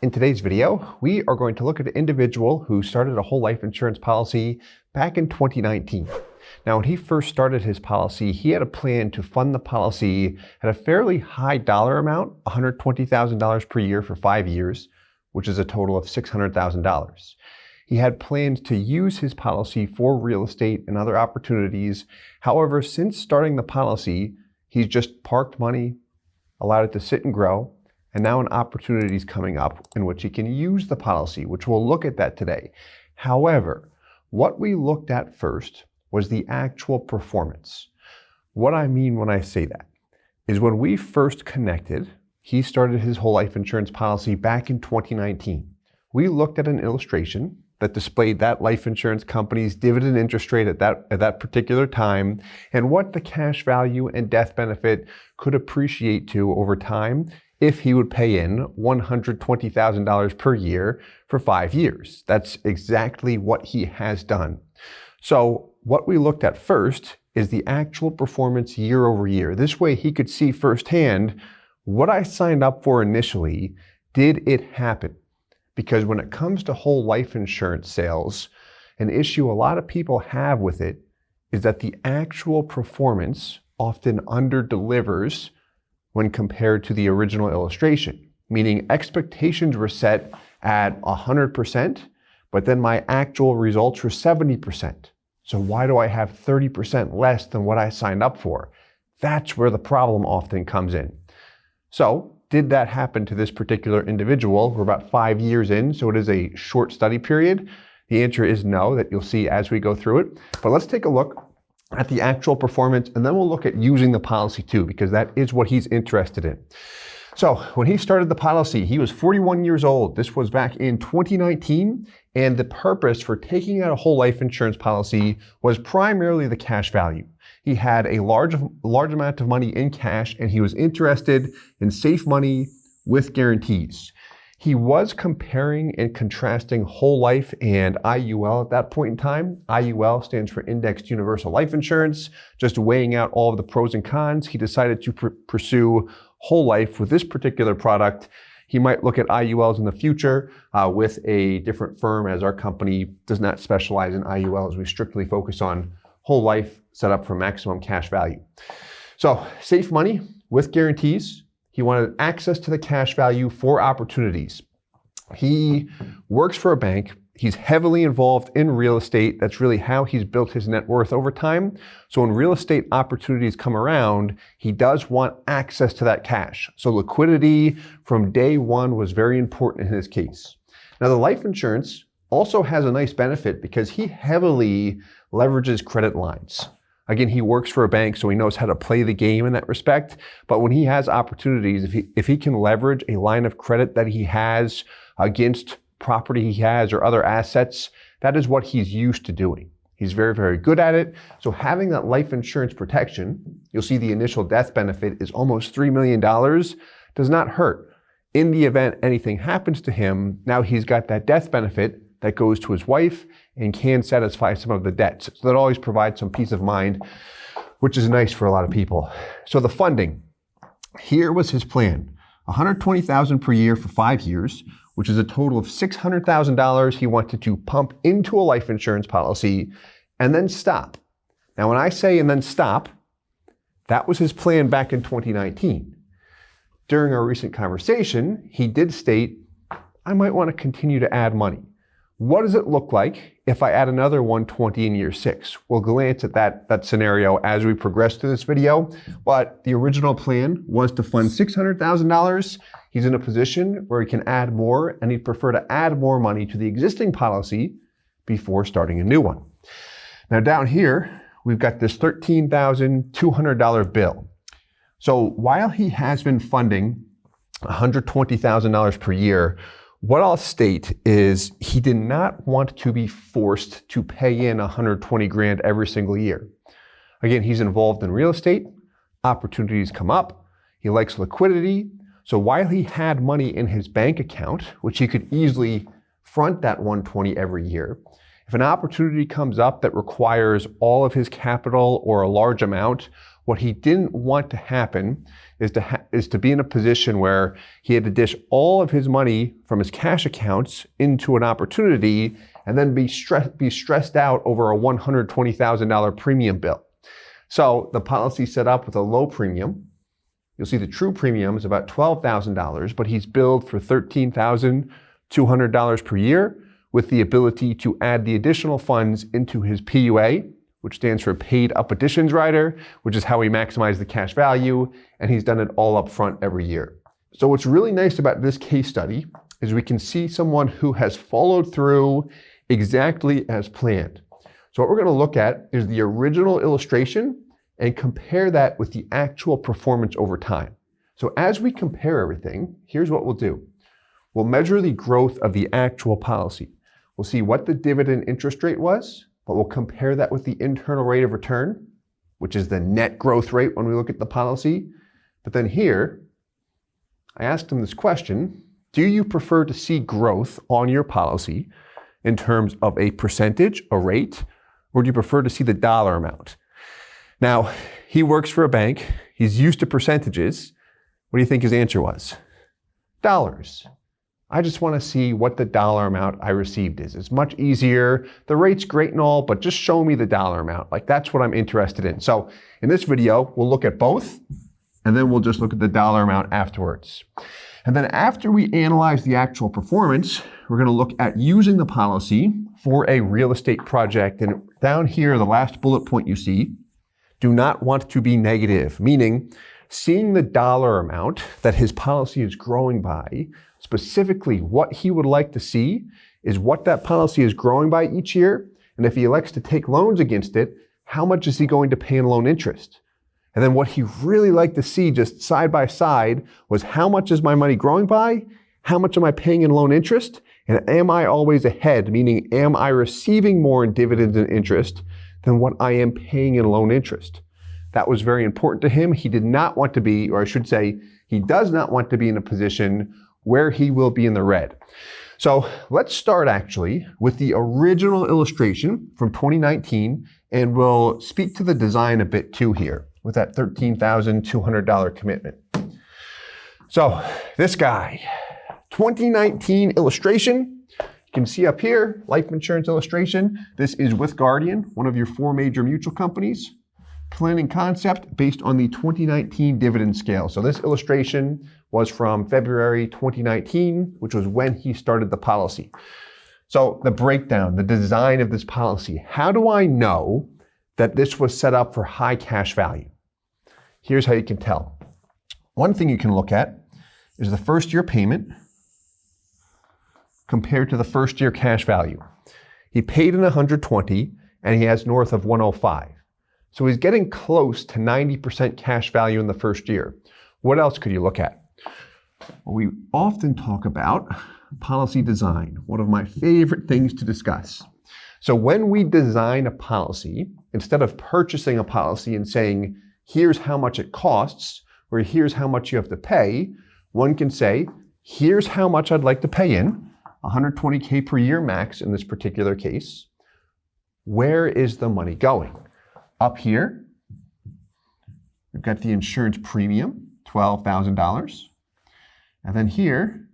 In today's video, we are going to look at an individual who started a whole life insurance policy back in 2019. Now, when he first started his policy, he had a plan to fund the policy at a fairly high dollar amount, $120,000 per year for 5 years, which is a total of $600,000. He had plans to use his policy for real estate and other opportunities. However, since starting the policy, he's just parked money, allowed it to sit and grow, and now an opportunity is coming up in which he can use the policy, which we'll look at that today. However, what we looked at first was the actual performance. What I mean when I say that is when we first connected, he started his whole life insurance policy back in 2019. We looked at an illustration that displayed that life insurance company's dividend interest rate at that particular time and what the cash value and death benefit could appreciate to over time if he would pay in $120,000 per year for 5 years. That's exactly what he has done. So what we looked at first is the actual performance year over year. This way he could see firsthand what I signed up for initially, did it happen? Because when it comes to whole life insurance sales, an issue a lot of people have with it is that the actual performance often under-delivers when compared to the original illustration, meaning expectations were set at 100%, but then my actual results were 70%. So why do I have 30% less than what I signed up for? That's where the problem often comes in. So did that happen to this particular individual? We're about 5 years in, so it is a short study period. The answer is no, that you'll see as we go through it. But let's take a look at the actual performance, and then we'll look at using the policy too, because that is what he's interested in. So when he started the policy, he was 41 years old. This was back in 2019, and the purpose for taking out a whole life insurance policy was primarily the cash value. He had a large amount of money in cash, and he was interested in safe money with guarantees. He was comparing and contrasting whole life and IUL at that point in time. IUL stands for Indexed Universal Life Insurance. Just weighing out all of the pros and cons, he decided to pursue whole life with this particular product. He might look at IULs in the future with a different firm, as our company does not specialize in IULs. We strictly focus on whole life set up for maximum cash value. So safe money with guarantees. He wanted access to the cash value for opportunities. He works for a bank. He's heavily involved in real estate. That's really how he's built his net worth over time. So when real estate opportunities come around, he does want access to that cash. So liquidity from day one was very important in his case. Now, the life insurance also has a nice benefit because he heavily leverages credit lines. Again, he works for a bank, so he knows how to play the game in that respect. But when he has opportunities, if he can leverage a line of credit that he has against property he has or other assets, that is what he's used to doing. He's very, very good at it. So having that life insurance protection, you'll see the initial death benefit is almost $3 million, does not hurt. In the event anything happens to him, now he's got that death benefit that goes to his wife and can satisfy some of the debts. So that always provides some peace of mind, which is nice for a lot of people. So the funding, here was his plan. $120,000 per year for 5 years, which is a total of $600,000 he wanted to pump into a life insurance policy and then stop. Now, when I say and then stop, that was his plan back in 2019. During our recent conversation, he did state, I might want to continue to add money. What does it look like if I add another 120 in year 6? We'll glance at that scenario as we progress through this video, but the original plan was to fund $600,000. He's in a position where he can add more, and he'd prefer to add more money to the existing policy before starting a new one. Now down here, we've got this $13,200 bill. So while he has been funding $120,000 per year, what I'll state is he did not want to be forced to pay in 120 grand every single year. Again, he's involved in real estate, opportunities come up, he likes liquidity. So while he had money in his bank account, which he could easily front that 120 every year, if an opportunity comes up that requires all of his capital or a large amount, What he didn't want to happen is to be in a position where he had to dish all of his money from his cash accounts into an opportunity and then be stressed out over a $120,000 premium bill. So the policy set up with a low premium. You'll see the true premium is about $12,000, but he's billed for $13,200 per year with the ability to add the additional funds into his PUA, which stands for Paid Up Additions Rider, which is how we maximize the cash value, and he's done it all up front every year. So what's really nice about this case study is we can see someone who has followed through exactly as planned. So what we're going to look at is the original illustration and compare that with the actual performance over time. So as we compare everything, here's what we'll do. We'll measure the growth of the actual policy. We'll see what the dividend interest rate was, but we'll compare that with the internal rate of return, which is the net growth rate when we look at the policy. But then here, I asked him this question: do you prefer to see growth on your policy in terms of a percentage, a rate, or do you prefer to see the dollar amount? Now, he works for a bank. He's used to percentages. What do you think his answer was? Dollars. I just want to see what the dollar amount I received is. It's much easier. The rate's great and all, but just show me the dollar amount. Like, that's what I'm interested in. So in this video, we'll look at both, and then we'll just look at the dollar amount afterwards. And then after we analyze the actual performance, we're going to look at using the policy for a real estate project. And down here, the last bullet point you see, do not want to be negative, meaning seeing the dollar amount that his policy is growing by. Specifically, what he would like to see is what that policy is growing by each year. And if he elects to take loans against it, how much is he going to pay in loan interest? And then what he really liked to see just side by side was how much is my money growing by? How much am I paying in loan interest? And am I always ahead? Meaning, am I receiving more in dividends and interest than what I am paying in loan interest? That was very important to him. He did not want to be, or I should say, he does not want to be in a position where he will be in the red. So let's start actually with the original illustration from 2019, and we'll speak to the design a bit too here with that $13,200 commitment. So this guy, 2019 illustration, you can see up here, life insurance illustration. This is with Guardian, one of your 4 major mutual companies. Planning concept based on the 2019 dividend scale. So this illustration was from February 2019, which was when he started the policy. So the breakdown, the design of this policy. How do I know that this was set up for high cash value? Here's how you can tell. One thing you can look at is the first year payment compared to the first year cash value. He paid in 120 and he has north of 105. So he's getting close to 90% cash value in the first year. What else could you look at? Well, we often talk about policy design, one of my favorite things to discuss. So when we design a policy, instead of purchasing a policy and saying, here's how much it costs, or here's how much you have to pay, one can say, here's how much I'd like to pay in, $120K per year max in this particular case. Where is the money going? Up here, we've got the insurance premium, $12,000. And then here,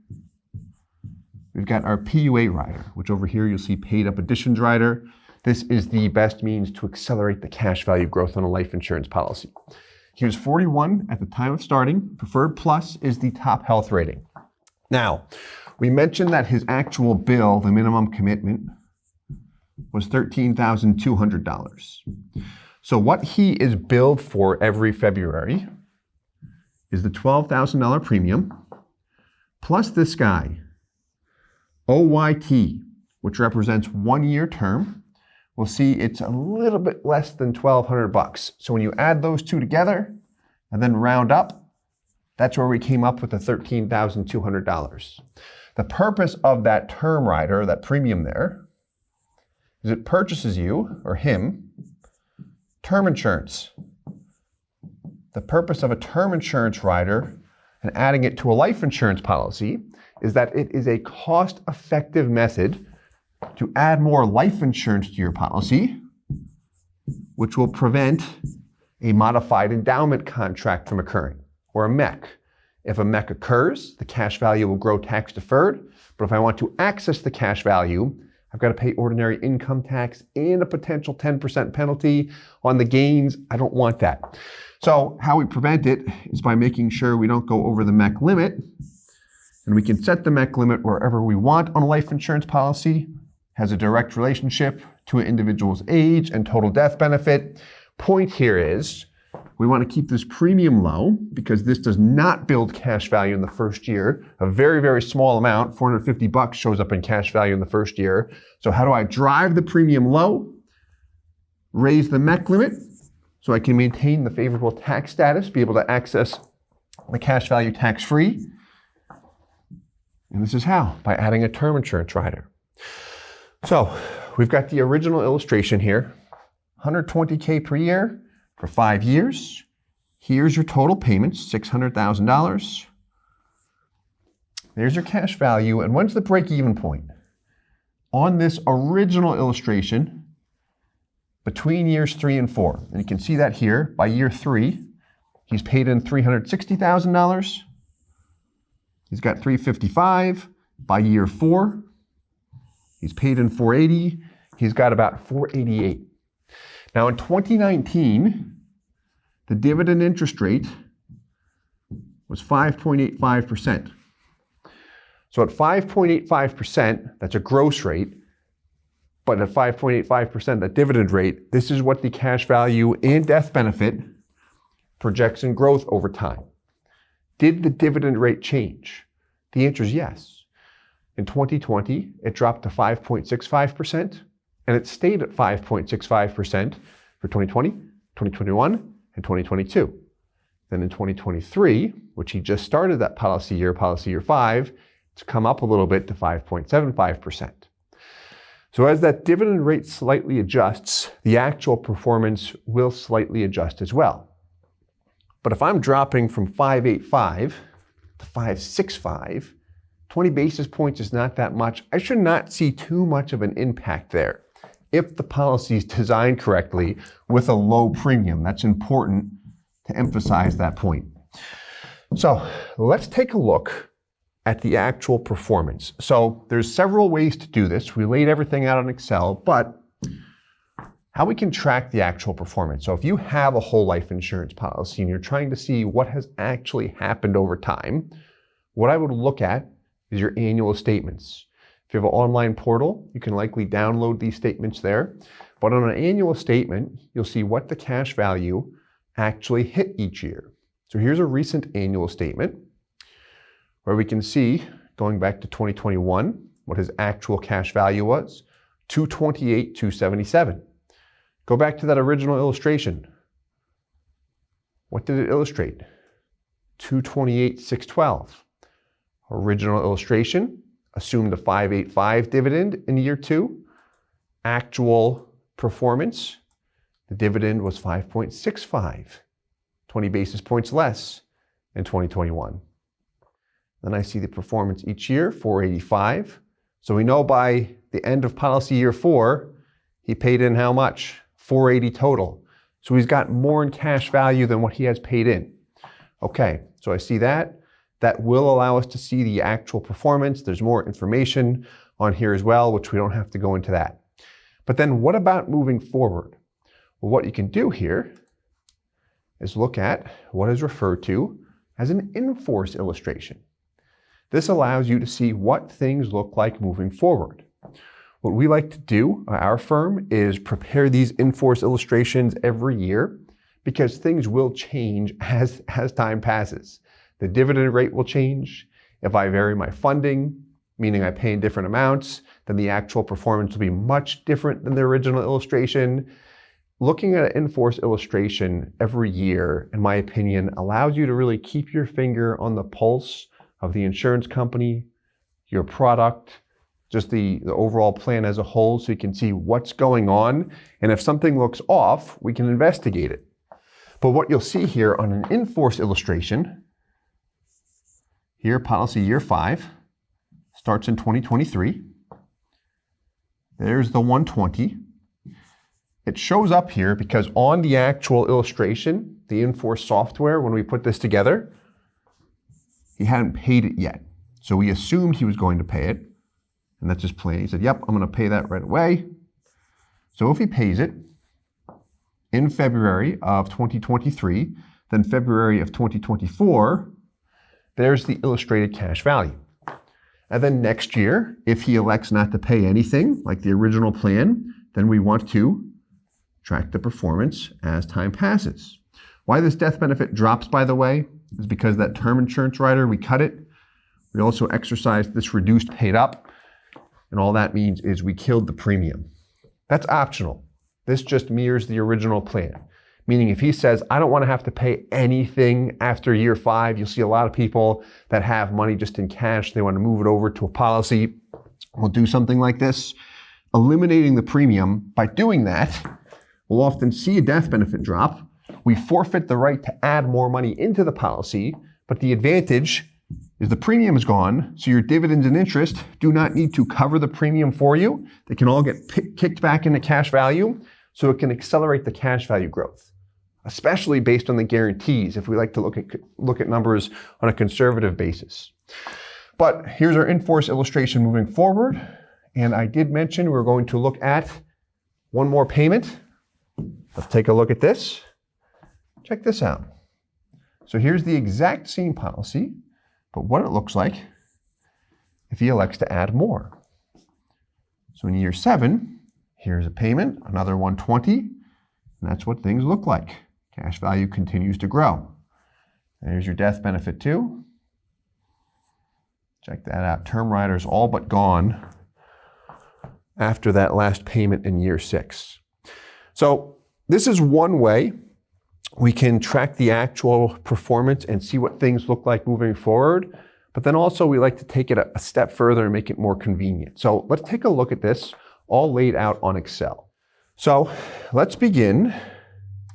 we've got our PUA rider, which over here you'll see Paid Up Additions Rider. This is the best means to accelerate the cash value growth on a life insurance policy. He was 41 at the time of starting. Preferred Plus is the top health rating. Now, we mentioned that his actual bill, the minimum commitment, was $13,200. So what he is billed for every February is the $12,000 premium, plus this guy, OYT, which represents 1 year term. We'll see it's a little bit less than $1,200. So when you add those two together and then round up, that's where we came up with the $13,200. The purpose of that term rider, that premium there, is it purchases you, or him, term insurance. The purpose of a term insurance rider and adding it to a life insurance policy is that it is a cost-effective method to add more life insurance to your policy, which will prevent a modified endowment contract from occurring, or a MEC. If a MEC occurs, the cash value will grow tax deferred, but if I want to access the cash value, I've got to pay ordinary income tax and a potential 10% penalty on the gains. I don't want that. So how we prevent it is by making sure we don't go over the MEC limit, and we can set the MEC limit wherever we want on a life insurance policy. Has a direct relationship to an individual's age and total death benefit. Point here is we want to keep this premium low because this does not build cash value in the first year. A very, very small amount, $450 shows up in cash value in the first year. So how do I drive the premium low? Raise the MEC limit so I can maintain the favorable tax status, be able to access the cash value tax-free. And this is how? By adding a term insurance rider. So we've got the original illustration here, $120K per year for 5 years. Here's your total payments, $600,000. There's your cash value. And when's the break-even point? On this original illustration, between years 3 and 4. And you can see that here. By year 3, he's paid in $360,000. He's got $355,000. By year 4, he's paid in $480,000. He's got about $488,000. Now in 2019, the dividend interest rate was 5.85%. So at 5.85%, that's a gross rate, but at 5.85%, that dividend rate, this is what the cash value and death benefit projects in growth over time. Did the dividend rate change? The answer is yes. In 2020, it dropped to 5.65%, and it stayed at 5.65% for 2020, 2021, and 2022. Then in 2023, which he just started that policy year 5, it's come up a little bit to 5.75%. So as that dividend rate slightly adjusts, the actual performance will slightly adjust as well. But if I'm dropping from 5.85 to 5.65, 20 basis points is not that much. I should not see too much of an impact there if the policy is designed correctly with a low premium. That's important to emphasize that point. So let's take a look at the actual performance. So there's several ways to do this. We laid everything out on Excel, but how we can track the actual performance. So if you have a whole life insurance policy and you're trying to see what has actually happened over time, what I would look at is your annual statements. If you have an online portal, you can likely download these statements there. But on an annual statement, you'll see what the cash value actually hit each year. So here's a recent annual statement where we can see, going back to 2021, what his actual cash value was, $228,277. Go back to that original illustration. What did it illustrate? $228,612. Original illustration assumed a 5.85 dividend in year 2. Actual performance, the dividend was 5.65, 20 basis points less in 2021. Then I see the performance each year, 485. So we know by the end of policy year 4, he paid in how much? 480 total. So he's got more in cash value than what he has paid in. Okay, so I see that. That will allow us to see the actual performance. There's more information on here as well, which we don't have to go into that. But then what about moving forward? Well, what you can do here is look at what is referred to as an in-force illustration. This allows you to see what things look like moving forward. What we like to do at our firm is prepare these in-force illustrations every year because things will change as time passes. The dividend rate will change. If I vary my funding, meaning I pay in different amounts, then the actual performance will be much different than the original illustration. Looking at an in-force illustration every year, in my opinion, allows you to really keep your finger on the pulse of the insurance company, your product, just the overall plan as a whole, so you can see what's going on. And if something looks off, we can investigate it. But what you'll see here on an in-force illustration, here, policy year 5, starts in 2023. There's the 120. it shows up here because on the actual illustration, the Inforce software, when we put this together, he hadn't paid it yet. So we assumed he was going to pay it. And that's just plain. He said, yep, I'm going to pay that right away. So if he pays it in February of 2023, then February of 2024, there's the illustrated cash value. And then next year, if he elects not to pay anything, like the original plan, then we want to track the performance as time passes. Why this death benefit drops, by the way, is because that term insurance rider, we cut it. We also exercised this reduced paid up. And all that means is we killed the premium. That's optional. This just mirrors the original plan. Meaning if he says, I don't want to have to pay anything after year 5, you'll see a lot of people that have money just in cash. They want to move it over to a policy. We'll do something like this. Eliminating the premium, by doing that, we'll often see a death benefit drop. We forfeit the right to add more money into the policy, but the advantage is the premium is gone, so your dividends and interest do not need to cover the premium for you. They can all get kicked back into cash value, so it can accelerate the cash value growth, especially based on the guarantees, if we like to look at numbers on a conservative basis. But here's our Inforce illustration moving forward, and I did mention we're going to look at one more payment. Let's take a look at this. Check this out. So here's the exact same policy, but what it looks like if he elects to add more. So in year 7, here's a payment, another 120, and that's what things look like. Cash value continues to grow. There's your death benefit too. Check that out. Term rider's all but gone after that last payment in year 6. So this is one way we can track the actual performance and see what things look like moving forward. But then also we like to take it a step further and make it more convenient. So let's take a look at this all laid out on Excel. So let's begin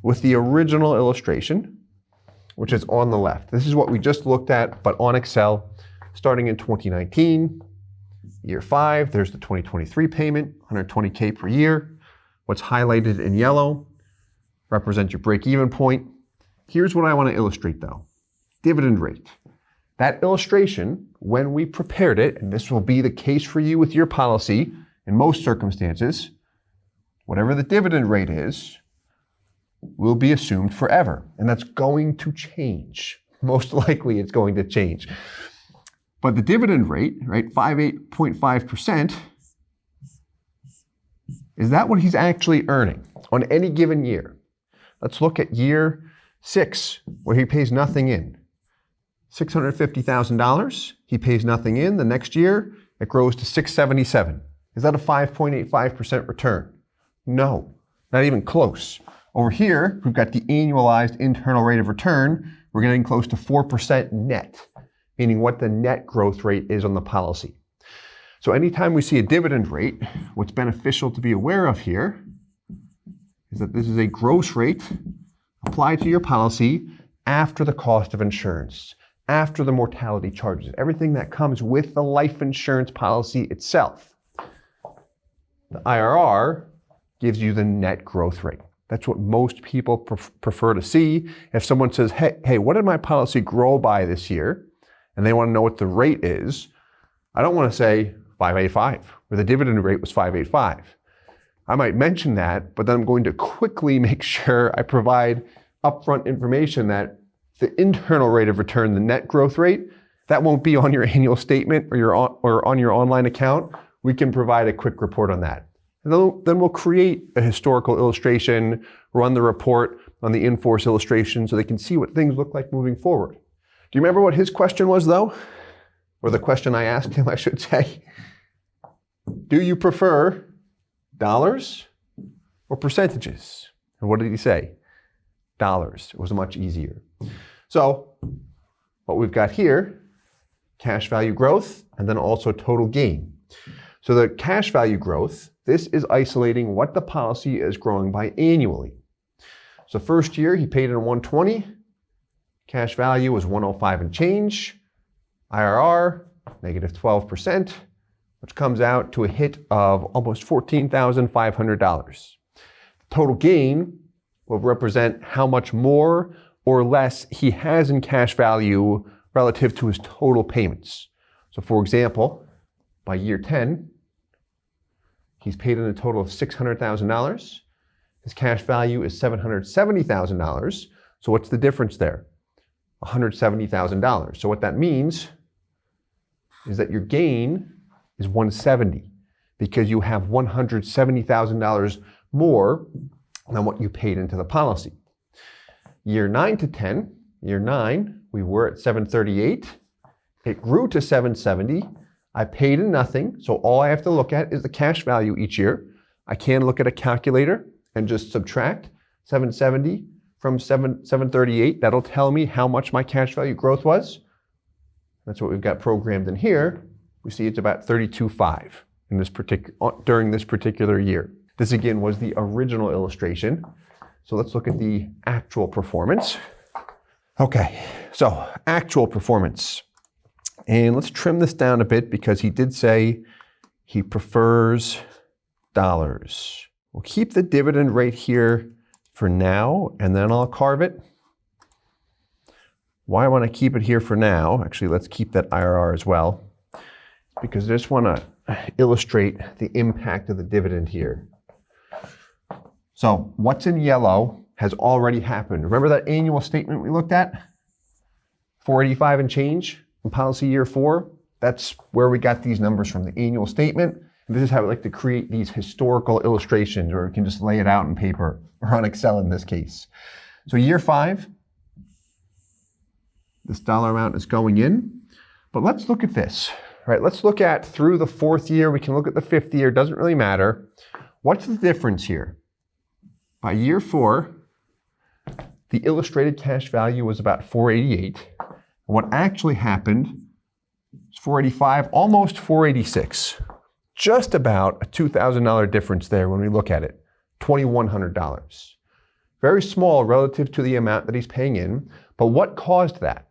with the original illustration, which is on the left. This is what we just looked at, but on Excel, starting in 2019, year 5, there's the 2023 payment, $120K per year. What's highlighted in yellow represents your break-even point. Here's what I want to illustrate though. Dividend rate. That illustration, when we prepared it, and this will be the case for you with your policy in most circumstances, whatever the dividend rate is, will be assumed forever. And that's going to change. Most likely it's going to change. But the dividend rate, right, 58.5%, is that what he's actually earning on any given year? Let's look at year 6, where he pays nothing in. $650,000, he pays nothing in. The next year, it grows to $677,000. Is that a 5.85% return? No, not even close. Over here, we've got the annualized internal rate of return. We're getting close to 4% net, meaning what the net growth rate is on the policy. So anytime we see a dividend rate, what's beneficial to be aware of here is that this is a gross rate applied to your policy after the cost of insurance, after the mortality charges, everything that comes with the life insurance policy itself. The IRR gives you the net growth rate. That's what most people prefer to see. If someone says, hey, what did my policy grow by this year? And they want to know what the rate is. I don't want to say 585, where the dividend rate was 585. I might mention that, but then I'm going to quickly make sure I provide upfront information that the internal rate of return, the net growth rate, that won't be on your annual statement or on your online account. We can provide a quick report on that. And then we'll create a historical illustration, run the report on the Inforce illustration so they can see what things look like moving forward. Do you remember what his question was though? Or the question I asked him, I should say. Do you prefer dollars or percentages? And what did he say? Dollars. It was much easier. So what we've got here, cash value growth, and then also total gain. So the cash value growth, this is isolating what the policy is growing by annually. So first year he paid in 120, cash value was 105 and change, IRR, negative 12%, which comes out to a hit of almost $14,500. Total gain will represent how much more or less he has in cash value relative to his total payments. So for example, by year 10, he's paid in a total of $600,000. His cash value is $770,000. So what's the difference there? $170,000. So what that means is that your gain is $170 because you have $170,000 more than what you paid into the policy. Year 9 to 10, year 9, we were at $738. It grew to $770. I paid in nothing, so all I have to look at is the cash value each year. I can look at a calculator and just subtract 770 from 738. That'll tell me how much my cash value growth was. That's what we've got programmed in here. We see it's about 32.5 in this during this particular year. This again was the original illustration. So let's look at the actual performance. Okay, so actual performance. And let's trim this down a bit because he did say he prefers dollars. We'll keep the dividend rate here for now, and then I'll carve it. Why I want to keep it here for now, actually let's keep that IRR as well, because I just want to illustrate the impact of the dividend here. So what's in yellow has already happened. Remember that annual statement we looked at? 485 and change in policy year 4? That's where we got these numbers from, the annual statement. And this is how I like to create these historical illustrations, or we can just lay it out in paper or on Excel in this case. So year 5, this dollar amount is going in. But let's look at this, right? Let's look at through the 4th year. We can look at the 5th year. Doesn't really matter. What's the difference here? By year 4, the illustrated cash value was about 488. What actually happened is 485, almost 486. Just about a $2,000 difference there when we look at it, $2,100. Very small relative to the amount that he's paying in, but what caused that?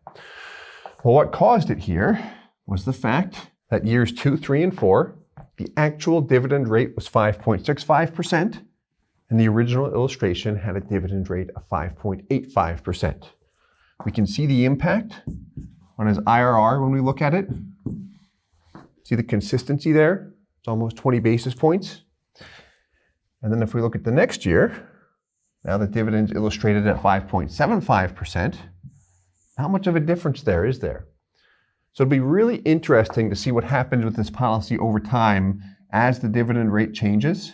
Well, what caused it here was the fact that years 2, 3, and 4, the actual dividend rate was 5.65%, and the original illustration had a dividend rate of 5.85%. We can see the impact on his IRR when we look at it. See the consistency there? It's almost 20 basis points. And then if we look at the next year, now the dividend's illustrated at 5.75%. How much of a difference there is there? So it'll be really interesting to see what happens with this policy over time as the dividend rate changes.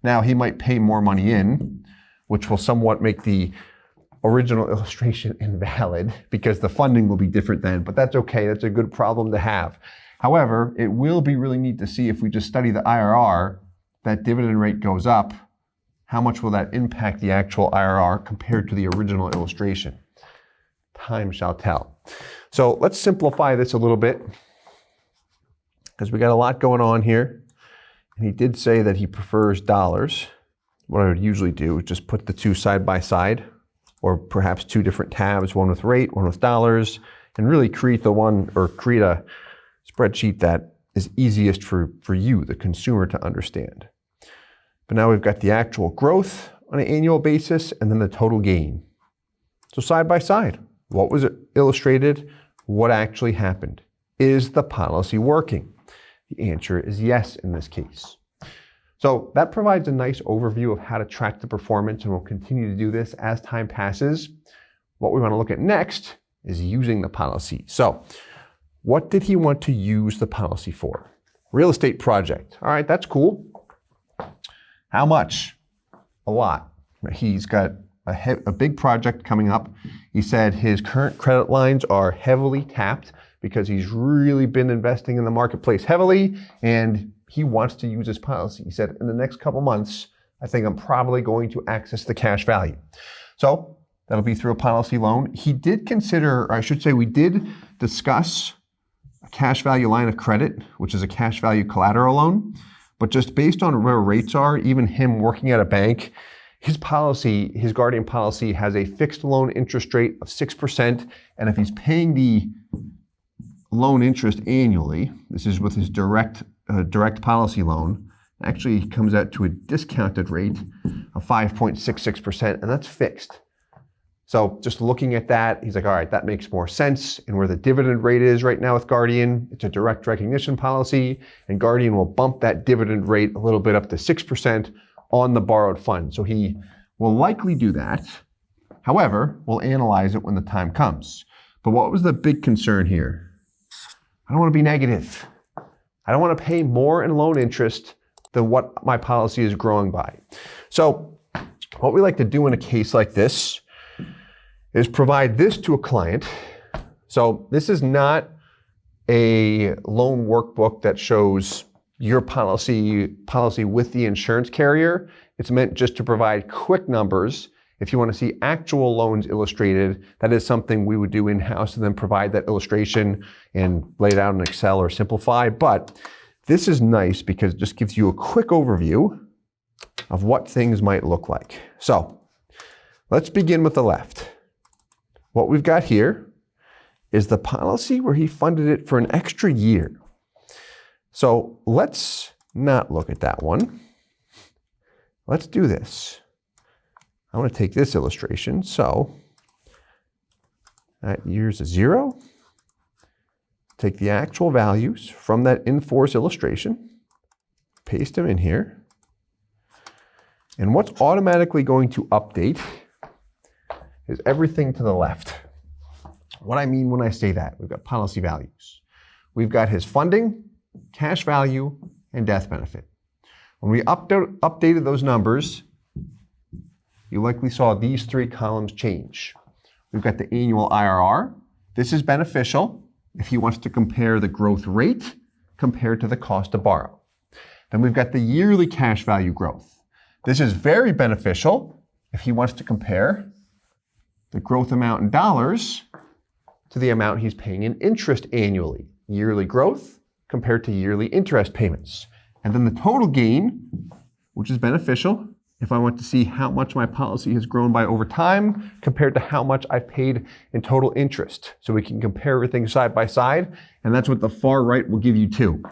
Now he might pay more money in, which will somewhat make the original illustration invalid because the funding will be different then, but that's okay. That's a good problem to have. However, it will be really neat to see if we just study the IRR, that dividend rate goes up, how much will that impact the actual IRR compared to the original illustration? Time shall tell. So let's simplify this a little bit because we got a lot going on here. And he did say that he prefers dollars. What I would usually do is just put the two side by side, or perhaps two different tabs, one with rate, one with dollars, and really create create a spreadsheet that is easiest for you, the consumer, to understand. But now we've got the actual growth on an annual basis and then the total gain. So side by side, what was it illustrated? What actually happened? Is the policy working? The answer is yes in this case. So that provides a nice overview of how to track the performance, and we'll continue to do this as time passes. What we want to look at next is using the policy. So what did he want to use the policy for? Real estate project. All right, that's cool. How much? A lot. He's got a big project coming up. He said his current credit lines are heavily tapped because he's really been investing in the marketplace heavily, and he wants to use his policy. He said, in the next couple months, I think I'm probably going to access the cash value. So that'll be through a policy loan. He did consider, or I should say we did discuss a cash value line of credit, which is a cash value collateral loan. But just based on where rates are, even him working at a bank, his policy, his Guardian policy, has a fixed loan interest rate of 6%. And if he's paying the loan interest annually, this is with his direct policy loan, actually comes out to a discounted rate of 5.66%, and that's fixed. So just looking at that, he's like, all right, that makes more sense. And where the dividend rate is right now with Guardian, it's a direct recognition policy, and Guardian will bump that dividend rate a little bit up to 6% on the borrowed fund. So he will likely do that. However, we'll analyze it when the time comes. But what was the big concern here? I don't want to be negative. I don't want to pay more in loan interest than what my policy is growing by. So what we like to do in a case like this is provide this to a client. So this is not a loan workbook that shows your policy with the insurance carrier. It's meant just to provide quick numbers. If you want to see actual loans illustrated, that is something we would do in-house and then provide that illustration and lay it out in Excel or Simplify. But this is nice because it just gives you a quick overview of what things might look like. So let's begin with the left. What we've got here is the policy where he funded it for an extra year. So let's not look at that one. Let's do this. I want to take this illustration. So that year's a 0. Take the actual values from that in-force illustration, paste them in here. And what's automatically going to update is everything to the left. What I mean when I say that, we've got policy values. We've got his funding, cash value, and death benefit. When we updated those numbers, you likely saw these 3 columns change. We've got the annual IRR. This is beneficial if he wants to compare the growth rate compared to the cost to borrow. Then we've got the yearly cash value growth. This is very beneficial if he wants to compare the growth amount in dollars to the amount he's paying in interest annually. Yearly growth compared to yearly interest payments. And then the total gain, which is beneficial if I want to see how much my policy has grown by over time compared to how much I've paid in total interest. So we can compare everything side by side, and that's what the far right will give you too.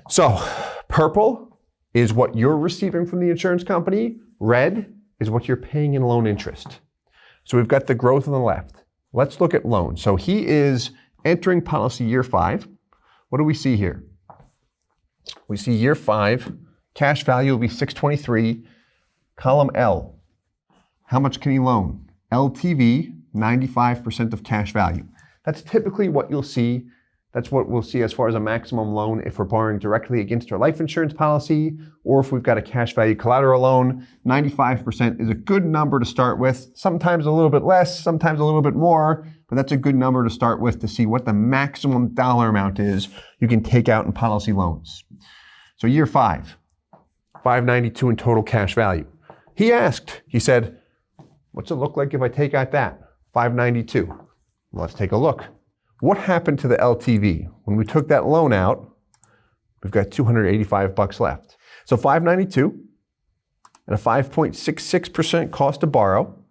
So purple is what you're receiving from the insurance company. Red is what you're paying in loan interest. So we've got the growth on the left. Let's look at loans. So he is entering policy year 5. What do we see here? We see year 5, cash value will be 623. Column L, how much can he loan? LTV, 95% of cash value. That's typically what you'll see. That's what we'll see as far as a maximum loan if we're borrowing directly against our life insurance policy, or if we've got a cash value collateral loan. 95% is a good number to start with. Sometimes a little bit less, sometimes a little bit more, but that's a good number to start with to see what the maximum dollar amount is you can take out in policy loans. So year 5, 592 in total cash value. He asked, he said, what's it look like if I take out that? 592. Well, let's take a look. What happened to the LTV? When we took that loan out, we've got $285 left. So 592 at a 5.66% cost to borrow.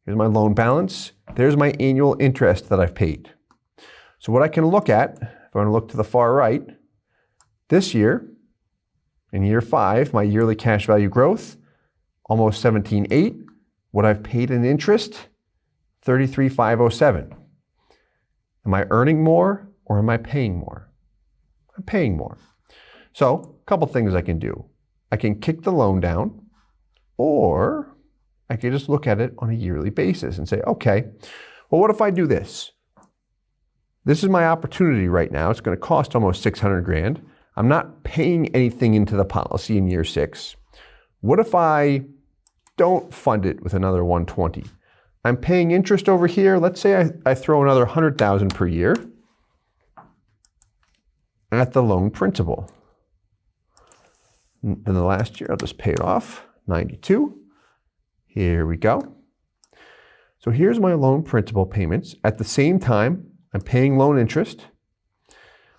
Here's my loan balance. There's my annual interest that I've paid. So what I can look at, if I want to look to the far right, this year, in year 5, my yearly cash value growth, almost 17.8. What I've paid in interest, 33,507. Am I earning more or am I paying more? I'm paying more. So a couple things I can do. I can kick the loan down, or I can just look at it on a yearly basis and say, okay, well, what if I do this? This is my opportunity right now. It's going to cost almost 600 grand. I'm not paying anything into the policy in year 6. What if I don't fund it with another 120? I'm paying interest over here. Let's say I throw another 100,000 per year at the loan principal. In the last year, I'll just pay it off, 92. Here we go. So here's my loan principal payments. At the same time, I'm paying loan interest.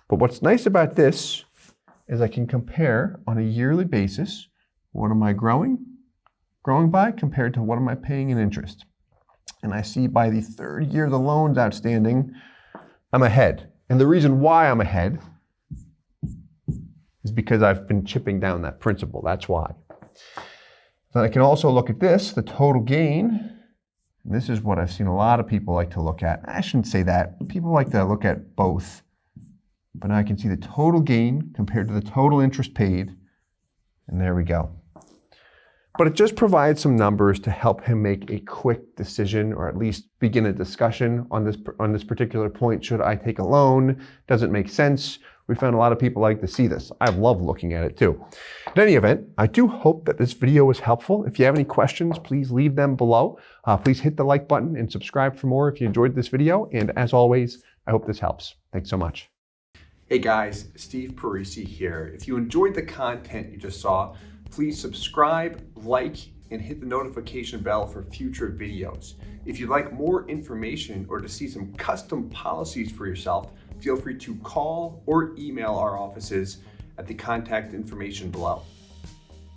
But what's nice about this is I can compare on a yearly basis, what am I growing by compared to what am I paying in interest. And I see by the 3rd year the loan's outstanding, I'm ahead. And the reason why I'm ahead is because I've been chipping down that principal. That's why. Then I can also look at this, the total gain. And this is what I've seen a lot of people like to look at. I shouldn't say that. People like to look at both. But now I can see the total gain compared to the total interest paid. And there we go. But it just provides some numbers to help him make a quick decision, or at least begin a discussion on this particular point. Should I take a loan? Does it make sense? We found a lot of people like to see this. I love looking at it too. In any event, I do hope that this video was helpful. If you have any questions, please leave them below. Please hit the like button and subscribe for more if you enjoyed this video. And as always, I hope this helps. Thanks so much. Hey guys, Steve Parisi here. If you enjoyed the content you just saw, please subscribe, like, and hit the notification bell for future videos. If you'd like more information or to see some custom policies for yourself, feel free to call or email our offices at the contact information below.